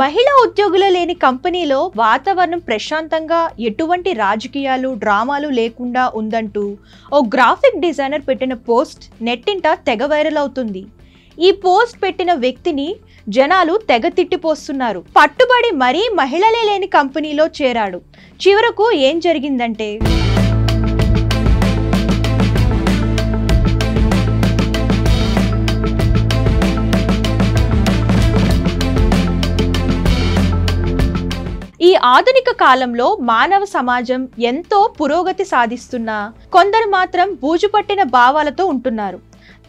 మహిళా ఉద్యోగులు లేని కంపెనీలో వాతావరణం ప్రశాంతంగా ఎటువంటి రాజకీయాలు డ్రామాలు లేకుండా ఉందంటూ ఓ గ్రాఫిక్ డిజైనర్ పెట్టిన పోస్ట్ నెట్టింట తెగ వైరల్ అవుతుంది. ఈ పోస్ట్ పెట్టిన వ్యక్తిని జనాలు తెగ తిట్టిపోస్తున్నారు. పట్టుబడి మరీ మహిళలే లేని కంపెనీలో చేరాడు. చివరకు ఏం జరిగిందంటే ఈ ఆధునిక కాలంలో మానవ సమాజం ఎంతో పురోగతి సాధిస్తున్నా కొందరు మాత్రం బూజుపట్టిన భావాలతో ఉంటున్నారు.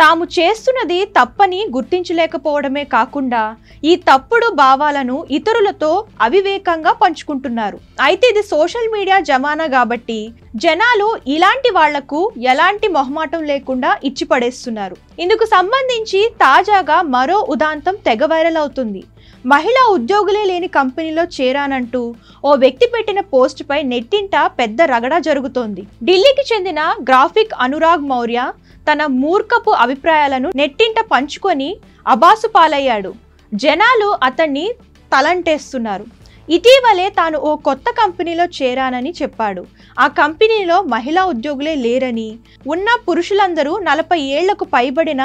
తాము చేస్తున్నది తప్పని గుర్తించలేకపోవడమే కాకుండా ఈ తప్పుడు భావాలను ఇతరులతో అవివేకంగా పంచుకుంటున్నారు. అయితే ఇది సోషల్ మీడియా జమానా కాబట్టి జనాలు ఇలాంటి వాళ్లకు ఎలాంటి మొహమాటం లేకుండా ఇచ్చి పడేస్తున్నారు. ఇందుకు సంబంధించి తాజాగా మరో ఉదాంతం తెగ వైరల్ అవుతుంది. మహిళా ఉద్యోగులే లేని కంపెనీలో చేరానంటూ ఓ వ్యక్తి పెట్టిన పోస్ట్ పై నెట్టింట పెద్ద రగడ జరుగుతోంది. ఢిల్లీకి చెందిన గ్రాఫిక్ అనురాగ్ మౌర్య తన మూర్ఖపు అభిప్రాయాలను నెట్టింట పంచుకొని అబాసు పాలయ్యాడు. జనాలు అతన్ని తలంటేస్తున్నారు. ఇటీవలే తాను ఓ కొత్త కంపెనీలో చేరానని చెప్పాడు. ఆ కంపెనీలో మహిళా ఉద్యోగులే లేరని, ఉన్న పురుషులందరూ 40 ఏళ్లకు పైబడిన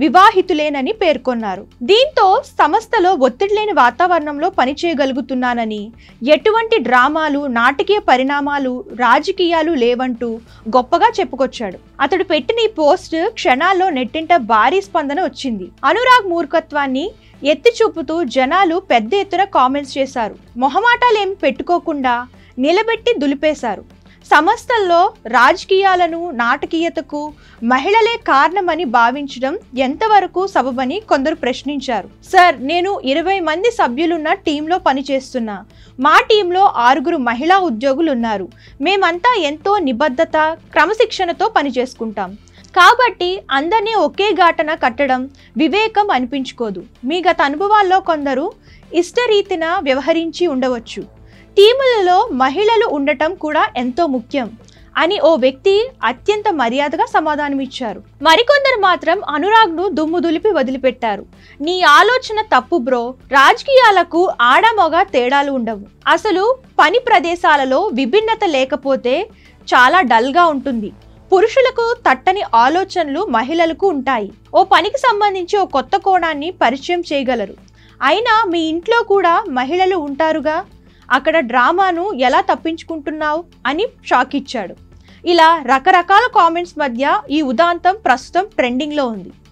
వివాహితులేనని పేర్కొన్నారు. దీంతో సంస్థలో ఒత్తిడి లేని వాతావరణంలో పనిచేయగలుగుతున్నానని, ఎటువంటి డ్రామాలు, నాటకీయ పరిణామాలు, రాజకీయాలు లేవంటూ గొప్పగా చెప్పుకొచ్చాడు. అతడు పెట్టిన ఈ పోస్ట్ క్షణాల్లో నెట్టింట భారీ స్పందన వచ్చింది. అనురాగ్ మూర్ఖత్వాన్ని ఎత్తి చూపుతూ జనాలు పెద్ద ఎత్తున కామెంట్స్ చేశారు. మొహమాటాలేమి పెట్టుకోకుండా నిలబెట్టి దులిపేశారు. సంస్థల్లో రాజకీయాలను, నాటకీయతకు మహిళలే కారణమని భావించడం ఎంతవరకు సబబని కొందరు ప్రశ్నించారు. సార్, నేను 20 మంది సభ్యులున్న టీంలో పనిచేస్తున్నా. మా టీంలో 6 మహిళా ఉద్యోగులు ఉన్నారు. మేమంతా ఎంతో నిబద్ధత, క్రమశిక్షణతో పనిచేసుకుంటాం. కాబట్టి అందరినీ ఒకే ఘాటన కట్టడం వివేకం అనిపించుకోదు. మీ గత అనుభవాల్లో కొందరు ఇష్టరీతిన వ్యవహరించి ఉండవచ్చు. టీములలో మహిళలు ఉండటం కూడా ఎంతో ముఖ్యం అని ఓ వ్యక్తి అత్యంత మర్యాదగా సమాధానమిచ్చారు. మరికొందరు మాత్రం అనురాగ్ను దుమ్ము దులిపి వదిలిపెట్టారు. నీ ఆలోచన తప్పు బ్రో. రాజకీయాలకు ఆడమొగ తేడాలు ఉండవు. అసలు పని ప్రదేశాలలో విభిన్నత లేకపోతే చాలా డల్గా ఉంటుంది. పురుషులకు తట్టని ఆలోచనలు మహిళలకు ఉంటాయి. ఓ పనికి సంబంధించి ఓ కొత్త కోణాన్ని పరిచయం చేయగలరు. అయినా మీ ఇంట్లో కూడా మహిళలు ఉంటారుగా, అక్కడ డ్రామాను ఎలా తప్పించుకుంటున్నావు అని షాక్ ఇచ్చాడు. ఇలా రకరకాల కామెంట్స్ మధ్య ఈ ఉదాంతం ప్రస్తుతం ట్రెండింగ్లో ఉంది.